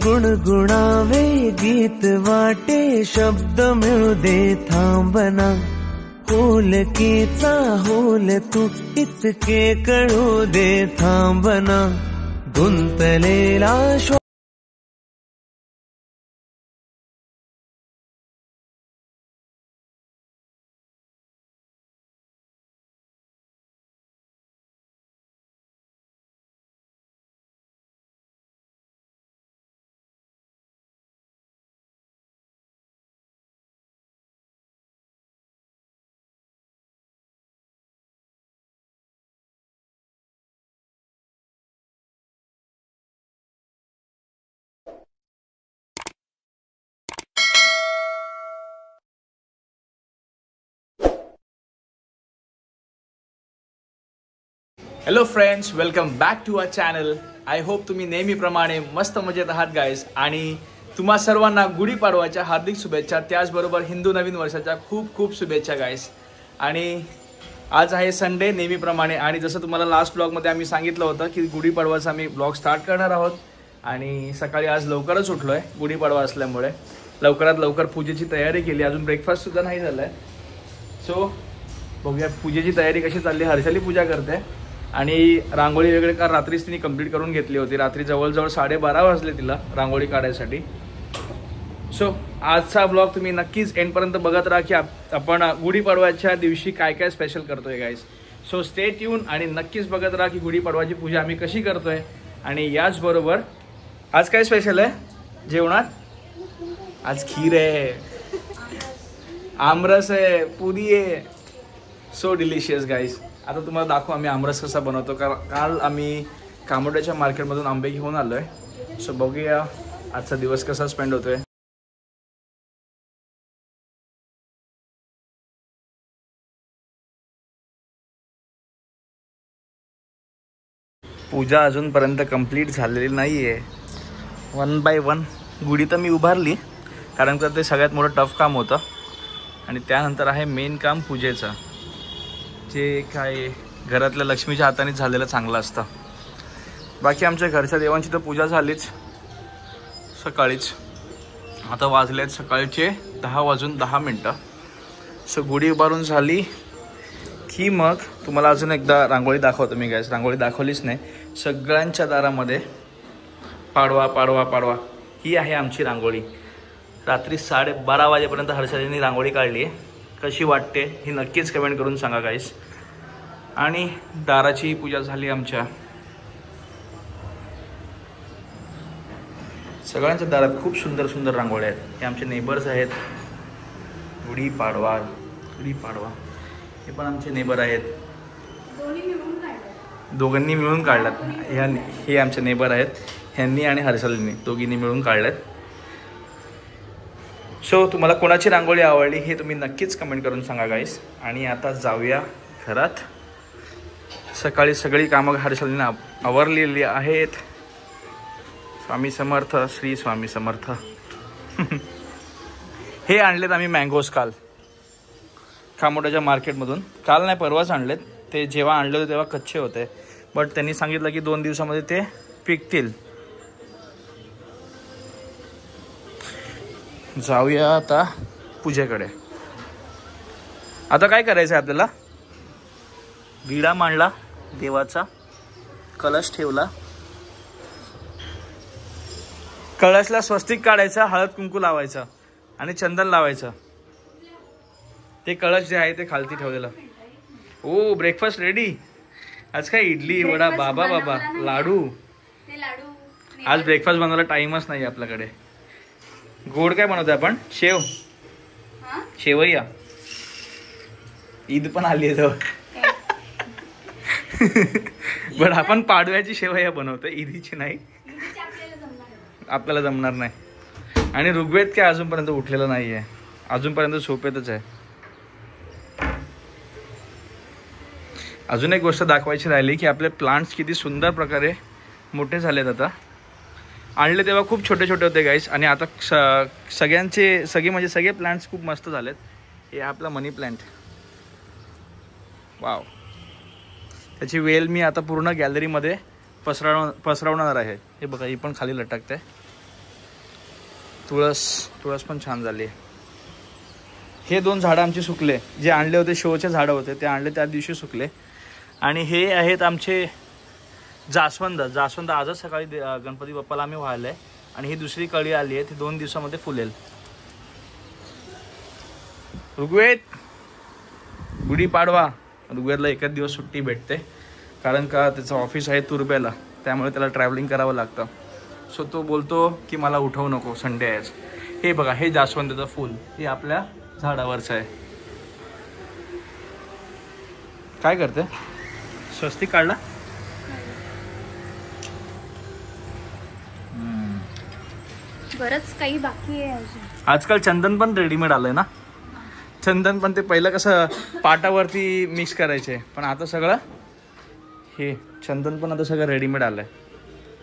गुणगुणावे गीत वाटे शब्द मिळू दे थांबना होलकीचा होल तू इतके कळू दे थांबना गुंतलेला hello friends, welcome back to our channel. I hope तुम्ही नेहमीप्रमाणे मस्त मजेत आहात गाईज. आणि तुम्हा सर्वांना गुढीपाडवाच्या हार्दिक शुभेच्छा, त्याचबरोबर हिंदू नवीन वर्षाच्या खूप खूप शुभेच्छा गाईज. आणि आज आहे संडे नेहमीप्रमाणे, आणि जसं तुम्हाला लास्ट ब्लॉगमध्ये आम्ही सांगितलं होतं की गुढीपाडवाचा आम्ही ब्लॉग स्टार्ट करणार आहोत. आणि सकाळी आज लवकरच उठलो आहे गुढीपाडवा असल्यामुळे. लवकरात लवकर पूजेची तयारी केली, अजून ब्रेकफास्टसुद्धा नाही झाला आहे. सो बघूया पूजेची तयारी कशी चालली. हर्षाली पूजा करते आणि रांगोळी वगैरे का रात्रीच तिने कंप्लीट करून घेतली होती. रात्री जवळजवळ 12:30 वाजले तिला रांगोळी काढायसाठी. सो आजचा ब्लॉग तुम्ही नक्कीच एंडपर्यंत बघत राहा की आपण गुढीपाडव्याच्या दिवशी काय काय स्पेशल करतोय गाईज. सो स्टे ट्यून आणि नक्कीच बघत राहा की गुढीपाडवाची पूजा आम्ही कशी करतोय. आणि याचबरोबर आज काय स्पेशल आहे जेवणात. आज खीर आहे, आमरस आहे, पुरी आहे. So delicious guys. आता तुम्हाला दाखवू आम्ही आमरस कसा बनवतो. काल आम्ही कामोड्याच्या मार्केटमधून आंबे घेऊन आलो आहे. सो बघूया आजचा दिवस कसा स्पेंड होतोय. पूजा अजूनपर्यंत कंप्लीट झालेली नाही आहे. 1 बाय 1 गुढी तर मी उभारली, कारण का ते सगळ्यात मोठं टफ काम होतं. आणि त्यानंतर आहे मेन काम पूजेचं, जे काय घरातल्या लक्ष्मीच्या हातानेच झालेलं चांगलं असतं. बाकी आमच्या घरच्या देवांची तर पूजा झालीच सकाळीच. आता वाजलेत सकाळचे 10:10. सो गुढी उभारून झाली की मग तुम्हाला अजून एकदा रांगोळी दाखवतो मी गाईस. रांगोळी दाखवलीच नाही. सगळ्यांच्या दारामध्ये पाडवा पाडवा पाडवा ही आहे आमची रांगोळी. रात्री 12:30 वाजेपर्यंत हर्षालीने रांगोळी काढली आहे. कशी वाटते ही नक्कीच कमेंट करून सांगा गाईस. आणि दाराची पूजा झाली आमच्या. सगळ्यांच्या दारात खूप सुंदर सुंदर रांगोळ्या आहेत. हे आमचे नेबर्स आहेत. गुढीपाडवा गुढीपाडवा हे पण आमचे नेबर आहेत. दोघांनी मिळून काढलात. हे आमचे नेबर आहेत. ह्यांनी आणि हर्षालींनी दोघींनी मिळून काढल्यात. सो तुम्हाला कोणाची रांगोळी आवडली हे तुम्ही नक्कीच कमेंट करून सांगा गाईस. आणि आता जाऊया घरात. सकाळी सगळी कामं हर्षालीने आवरलेली आहेत. स्वामी समर्थ, श्री स्वामी समर्थ. हे आणलेत आम्ही मँगोज काल खामोड्याच्या मार्केटमधून. काल नाही परवाच आणलेत. ते जेव्हा आणले होते तेव्हा कच्चे होते, बट त्यांनी सांगितलं की 2 दिवसामध्ये ते पिकतील. जाऊया आता पूजेकडे. आता काय करायचं आहे आपल्याला. विडा मांडला, देवाचा कलश ठेवला, कळशला स्वस्तिक काढायचा, हळद कुंकू लावायचं आणि चंदन लावायचं. ते कळश जे आहे ते खालती ठेवलेलं. ओ ब्रेकफास्ट रेडी. आज काय इडली वडा बाबा बाबा लाडू. आज ब्रेकफास्ट बनवायला टाइमच नाही आपल्याकडे. गोड काय बनवतोय आपण. शेव, शेवया. ईद पण आली आहे बट आपण पाडव्याची शेवया बनवतोय, ईदीची नाही. आपल्याला जमणार नाही. आणि ऋग्वेद काय अजूनपर्यंत उठलेलं नाही आहे. अजूनपर्यंत झोपेतच आहे. अजून एक गोष्ट दाखवायची राहिली की आपले प्लांट्स किती सुंदर प्रकारे मोठे झालेत. आता आणले तेव्हा खूप छोटे छोटे होते गाईस, आणि आता सगळे प्लांट्स खूप मस्त झालेत. हे आपला मनी प्लांट. वाव. त्याची वेल मी आता पूर्ण गॅलरीमध्ये पसरवणार आहे. हे बघा, ही पण खाली लटकते. तुळस पण छान झाली. हे 2 झाडं आमचे सुकले, जे आणले होते शोचे झाडं होते ते आणले त्या दिवशी सुकले. आणि हे आहेत आमचे जास्वंद आजच सकाळी गणपती बाप्पाला आम्ही वाहिलं आहे. आणि ही दुसरी कळी आली आहे, ती 2 दिवसामध्ये फुलेल. ऋग्वेद, गुढीपाडवा. ऋग्वेदला एकच दिवस सुट्टी भेटते, कारण का त्याचं ऑफिस आहे तुर्ब्याला, त्यामुळे त्याला ट्रॅव्हलिंग करावं लागतं. सो तो बोलतो की मला उठवू नको, संडे आहे. हे बघा, हे जास्वंदाचं फूल, हे आपल्या झाडावरचं आहे. काय करते? स्वस्तिक काढला. बरंच काही बाकी आहे अजून. आजकाल चंदन पण रेडीमेड आलंय ना. चंदन पण ते पहिलं कसं पाटावरती मिक्स करायचे, पण आता सगळं हे चंदन पण आता सगळं रेडीमेड आलंय.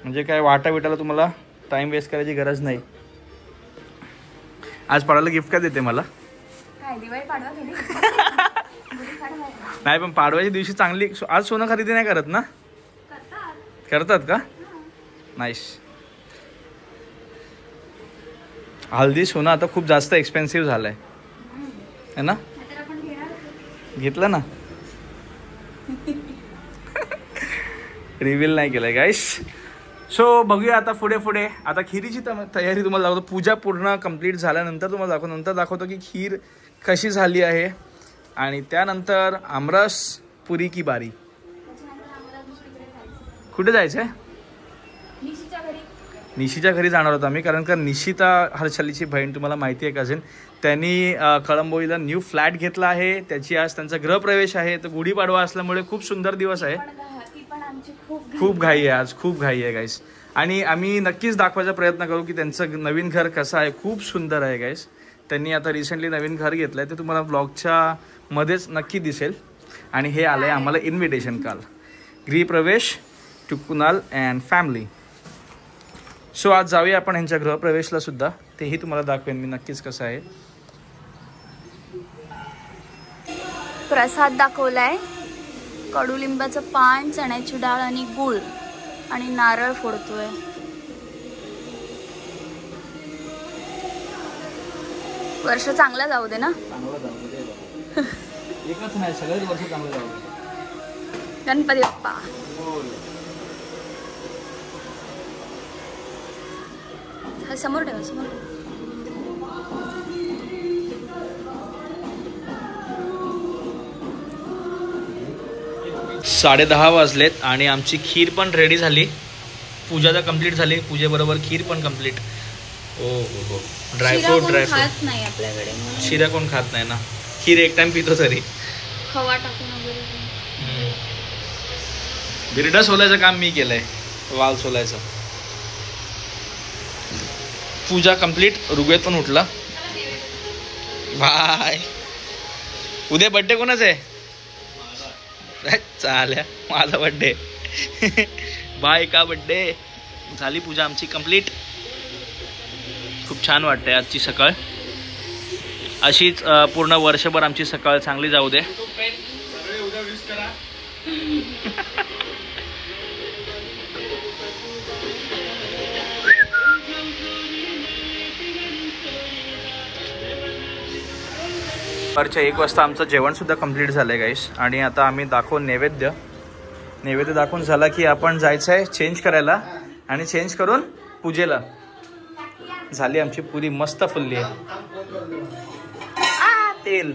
म्हणजे काय वाटा बिटाला तुम्हाला टाइम वेस्ट करायची गरज नाही. आज पाडवायला गिफ्ट काय देते मला? नाही, पण पाडव्याच्या दिवशी चांगली. आज सोनं खरेदी नाही करत ना? करतात का? नाईस. हल्दी सोनं आता खूप जास्त एक्सपेन्सिव्ह झालंय है ना? घेतलं ना? रिव्हील नाही केलंय गाईस. सो बघूया आता पुढे. आता खिरीची तयारी तुम्हाला दाखवतो. पूजा पूर्ण कंप्लीट झाल्यानंतर तुम्हाला दाखवतो की खीर कशी झाली आहे. आणि त्यानंतर आमरस पुरी की बारी. कुठे जायचं आहे? निशीच्या घरी जाणार होतो आम्ही, कारण का निशिता हर्षलीची बहीण, तुम्हाला माहिती आहे कझिन, त्यांनी कळंबोलीला न्यू फ्लॅट घेतला आहे. त्याची आज त्यांचा गृहप्रवेश आहे. तर गुढीपाडवा असल्यामुळे खूप सुंदर दिवस आहे. खूप घाई आहे आज, खूप घाई आहे गाईस. आणि आम्ही नक्कीच दाखवायचा प्रयत्न करू की त्यांचं नवीन घर कसं आहे. खूप सुंदर आहे गाईस. त्यांनी आता रिसेंटली नवीन घर घेतलं आहे, ते तुम्हाला ब्लॉगच्या मध्येच नक्की दिसेल. आणि हे आलं आहे आम्हाला इन्व्हिटेशन काल, गृहप्रवेश to Kunal and family. So आज जाऊया आपण ह्यांच्या गृहप्रवेशला सुद्धा, तेही तुम्हाला दाखवेन मी नक्कीच कसं आहे. प्रसाद दाखवलाय, कडुलिंबाचं पान, चण्याची डाळ आणि गूळ आणि नारळ फोडतोय. वर्ष चांगलं जाऊ दे ना. एकच नाही, सगळेच वर्ष चांगलं जाऊ दे. गणपती बाप्पा. हा समोर ठेवा, समोर. 10:30 वाजलेत आणि आमची खीर पण रेडी झाली. पूजा तर कंप्लीट झाली, पूजेबरोबर खीर पण कंप्लीट. ओ हो हो. ड्रायफ्रूट खात नाही आपल्याकडे. शिरा कोण खात नाही ना. खीर एक टाइम पितो तरी. खवा टाकून वगैरे. बिरडा सोलायचं काम मी केलंय, वाल सोलायचं. पूजा कंप्लीट. ऋग्वेद पण उठला. बाय. उद्या बर्थडे कोणाचा आहे? चाल्या, माझा बर्थडे. बाय का बर्थडे. झाली पूजा आमची कंप्लीट. खूप छान वाटतंय आजची सकाळ. अशीच पूर्ण वर्षभर आमची सकाळ चांगली जाऊ दे. दुपारच्या 1 वाजता आमचं जेवण सुद्धा कंप्लीट झालंय गाईस. आणि आता आम्ही नैवेद्य दाखवून झाला की आपण जायचं आहे चेंज करायला, आणि चेंज करून पूजेला. झाली आमची पुरी मस्त फुलली आहे. तेल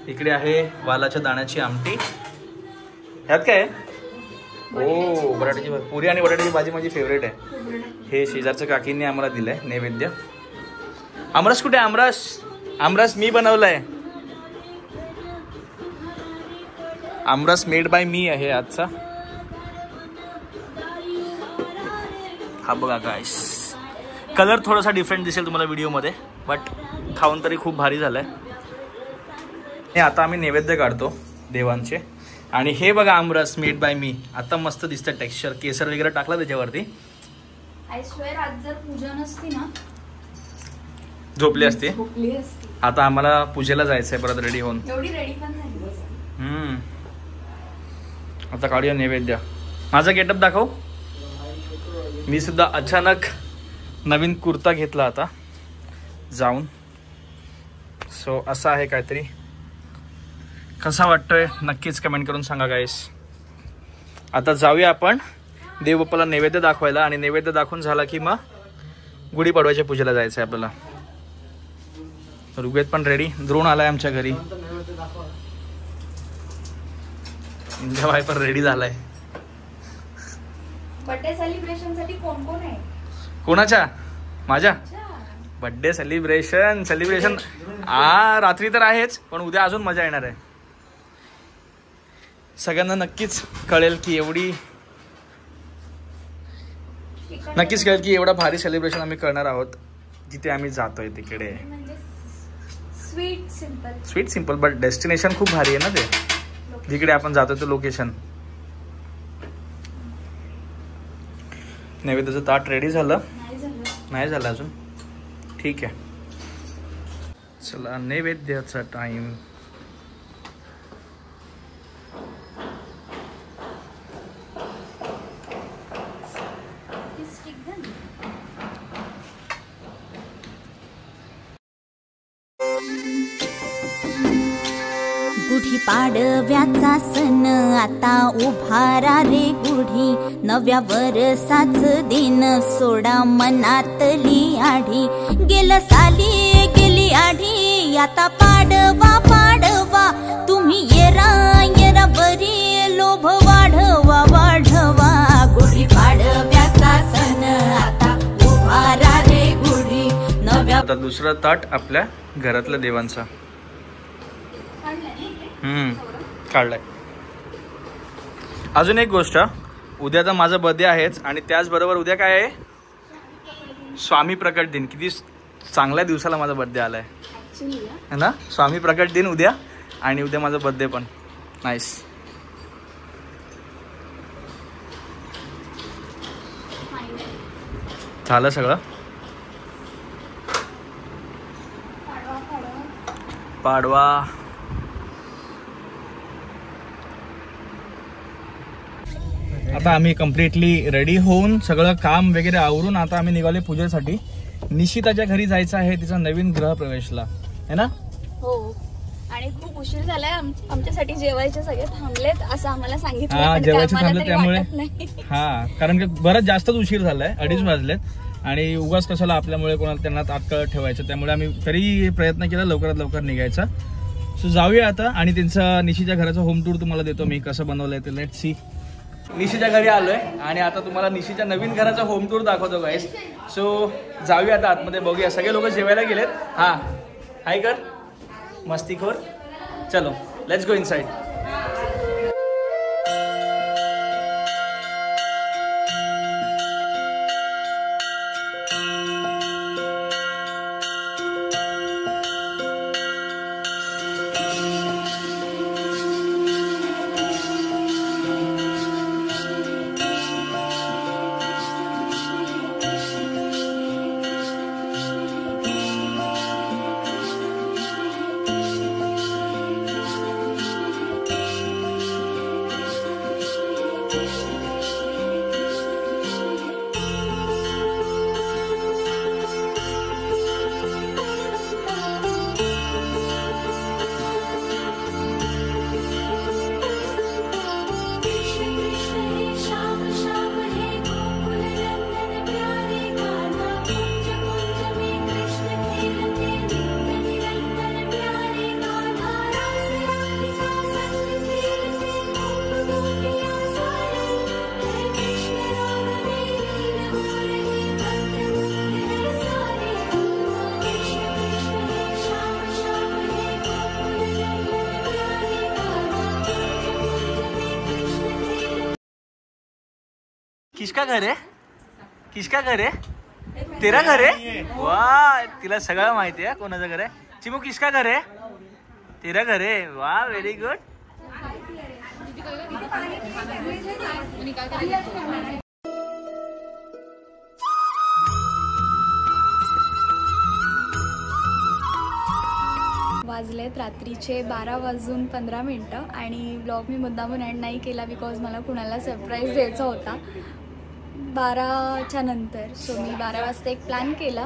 इकडे आहे, वालाच्या दाण्याची आमटी. ह्यात काय आहे? ओ, बटाट्याची पुरी आणि बटाट्याची भाजी माझी फेवरेट आहे. हे शेजारच्या काकींनी आम्हाला दिलंय नैवेद्य. आमरस कुठे? आमरस मी बनवलाय. आमरस मेड बाय मी आहे आजचा. हा बघा गाईस, कलर थोडासा डिफरंट दिसेल तुम्हाला व्हिडिओमध्ये, बट खाऊन तरी खूप भारी झालंय. आता आम्ही नैवेद्य काढतो देवांचे. आणि हे बघा आमरस मेड बाय मी. आता मस्त दिसतं टेक्स्चर. केसर वगैरे टाकला त्याच्यावरती. आय स्वेअर आज जर पूजा नसती ना, झोपली असती. आता आम्हाला पूजेला जायचंय परत रेडी होऊन. एवढी रेडी पण झाली. आता काढूया नैवेद्य. माझा गेटअप दाखव. मी सुद्धा अचानक नवीन कुर्ता घेतला आता जाऊन. सो असा आहे काहीतरी. कसा वाटतोय नक्कीच कमेंट करून सांगा गाईस. आता जाऊया आपण देवबाप्पाला नैवेद्य दाखवायला आणि नैवेद्य दाखवून झाला की मग गुढीपाडव्याच्या पूजेला जायचं आहे आपल्याला. ऋग्वेद पण रेडी. द्रोण आलाय आमच्या घरी. इंद्रभाई पण रेडी झालाय. बर्थडे सेलिब्रेशन साठी कोण कोण आहे? कोणाच्या? माझ्या बर्थडे सेलिब्रेशन रात्री तर आहेच, पण उद्या अजून मजा येणार आहे. सगळ्यांना नक्कीच कळेल की एवढा भारी सेलिब्रेशन आम्ही करणार आहोत जिथे आम्ही जातोय तिकडे. स्वीट सिंपल बट डेस्टिनेशन खूप भारी आहे ना ते, जिकडे आपण जातोय ते लोकेशन. नैवेद्याचं ताट रेडी झालं? नाही झालं अजून. ठीक आहे, चला नैवेद्याचा टाइम. गुढी पाडव्याचा सण आता उभारा रे गुढी. नव्या वर्षाच दिन सोडा मनातली आढी. गेलं साली गेली आढी आता पाडवा पाडवा. तुम्ही येरा बरी लोभ वाढवा वाढवा. गुढी पाडव्याचा सण आता उभारा रे गुढी. नव्या. आता दुसरा ताट आपल्या घरातल्या देवांचा काढलाय. अजून एक गोष्ट, उद्या तर माझा बर्थडे आहेच आणि त्याचबरोबर उद्या काय आहे? स्वामी प्रकट दिन. किती चांगल्या दिवसाला माझा बर्थडे आलाय है ना. स्वामी प्रकट दिन उद्या आणि उद्या माझा बर्थडे पण. नाईस. झालं सगळं. पाडवा आता आम्ही कम्प्लिटली रेडी होऊन सगळं काम वगैरे आवरून आता आम्ही निघाले पूजेसाठी. निशिताच्या घरी जायचं आहे, तिचा नवीन गृहप्रवेशला है ना. हो, आणि खूप उशीर झालाय. आमच्यासाठी जेवायचे सगळे थांबलेत असं आम्हाला सांगितलं. हा, जेवायचे थांबले त्यामुळे. हा, कारण की बरंच जास्तच उशीर झालाय. 2:30 वाजलेत आणि उगाच कशाला आपल्यामुळे कोणाला त्यांना तात्काळ ठेवायचं. त्यामुळे आम्ही तरी प्रयत्न केला लवकरात लवकर निघायचा. सो जाऊया आता आणि त्यांचा निशीच्या घराचा होम टूर तुम्हाला देतो मी कसं बनवलंय ते. Let's see. निशीच्या घरी आलोय आणि आता तुम्हाला निशीच्या नवीन घराचा होम टूर दाखवतो गाईस. सो जाऊया आता आतमध्ये, बघूया. सगळे लोक जेवायला गेलेत. हा, हाय कर मस्तीखोर. चलो लेट्स गो इनसाइड. किसका घर है? किसका घर है? तेरा घर है? वाह, तिला सगळं माहिती आहे कोणाचं घर आहे. चिमू किसका घर है? तेरा घर है. वाह, व्हेरी गुड. वाजलेत रात्रीचे 12:15 आणि ब्लॉग मी मुद्दामून एंड नाही केला बिकॉज मला कुणाला सरप्राईज द्यायचा होता. 12च्या नंतर. सो मी 12 वाजता एक प्लॅन केला.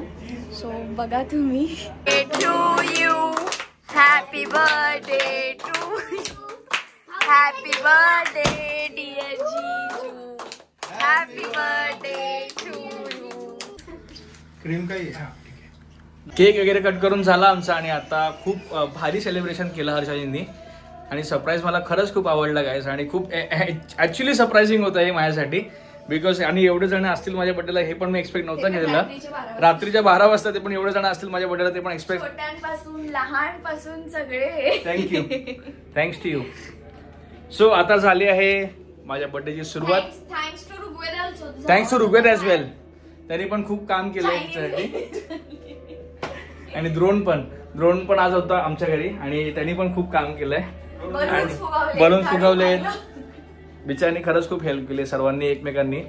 सो बघा तुम्ही. To you happy birthday to happy birthday dear जीजू happy birthday to you. Cream काही केक वगैरे कट करून झाला आमचा आणि आता खूप भारी सेलिब्रेशन केलं हर्षाजींनी आणि सरप्राईज मला खरंच खूप आवडला गाईस आणि खूप ॲक्च्युली सरप्रायझिंग होतं हे माझ्यासाठी बिकॉज आणि एवढे जण असतील माझ्या बर्थडेला हे पण मी एक्सपेक्ट नव्हतं केलेलं. रात्रीच्या 12 वाजता ते पण एवढे जण असतील माझ्या बर्थडेला ते पण एक्सपेक्ट. छोट्यांपासून लहानपासून सगळे. Thank you thanks to you. So आता झाली आहे माझ्या बर्थडेची सुरुवात. Thanks to Rugved as well. त्यांनी पण खूप काम केलं त्याच्यासाठी. आणि द्रोण पण आज होता आमच्या घरी आणि त्यांनी पण खूप काम केलंय. बलून फुगवले. बिचारांनी खरंच खूप हेल्प केली सर्वांनी एकमेकांनी.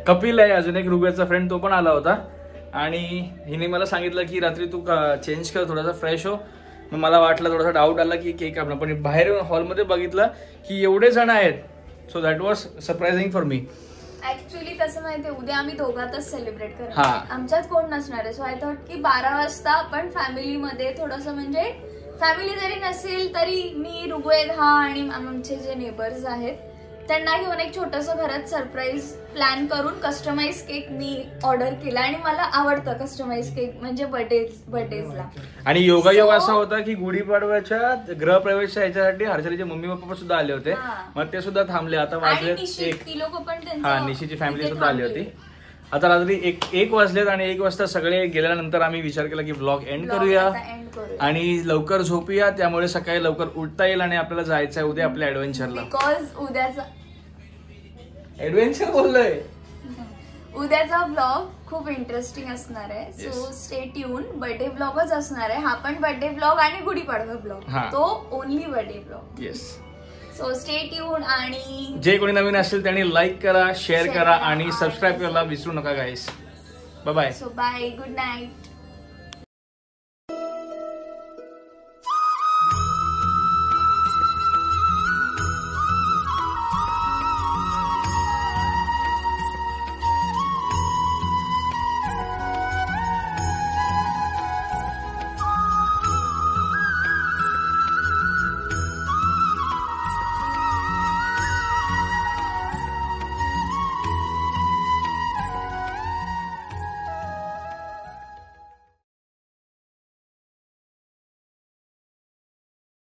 कपिल आहे अजून एक रुग्वेदचा फ्रेंड, तो पण आला होता आणि हिने मला सांगितलं की रात्री तू चेंज कर थोडासा फ्रेश हो. मग मला वाटलं थोडासा डाऊट आला की केक कापणं, पण बाहेर हॉलमध्ये बघितलं की एवढे जण आहेत. So that was surprising for me. Actually कसं माहितीये उद्या आम्ही दोघातच सेलिब्रेट करणार, आमच्यात कोण नसणार आहे. सो आय थॉट की 12 वाजता आपण फॅमिलीमध्ये थोडंसं म्हणजे फॅमिली जरी नसेल तरी मी रुग्वेद हा आणि आमचे जे नेबर्स आहेत त्यांना घेऊन एक छोटंसं घरात सरप्राईज प्लॅन करून कस्टमाइज केक मी ऑर्डर केला. आणि मला आवडतं कस्टमाइज केक म्हणजे बर्थडेजला. आणि योगायोग असा होता की गुढीपाडव्याच्या गृहप्रवेशच्या ह्याच्यासाठी हर्षालीचे मम्मी पप्पा सुद्धा आले होते. मग ते सुद्धा थांबले. आता वाजले ती लोक पण हा निशीची फॅमिली सुद्धा आली होती. आता रात्री एक वाजलेत आणि 1 वाजता सगळे गेल्यानंतर आम्ही विचार केला की ब्लॉग एंड करूया आणि लवकर झोपूया. त्यामुळे सकाळी लवकर उठता येईल आणि आपल्याला जायचं आहे उद्या आपल्या ऍडव्हेंचरला. बिकॉज उद्याचा ऍडव्हेंचर बोललोय. उद्याचा ब्लॉग खूप इंटरेस्टिंग असणार आहे. So stay tune. बर्थडे ब्लॉगच असणार आहे हा पण. बर्थडे ब्लॉग आणि गुढीपाडवा ब्लॉग, तो only birthday blog. Yes. So stay tune. आणि जे कोणी नवीन असेल त्यांनी लाईक करा, शेअर करा आणि सबस्क्राईब करायला विसरू नका guys. Bye bye. So bye, good night.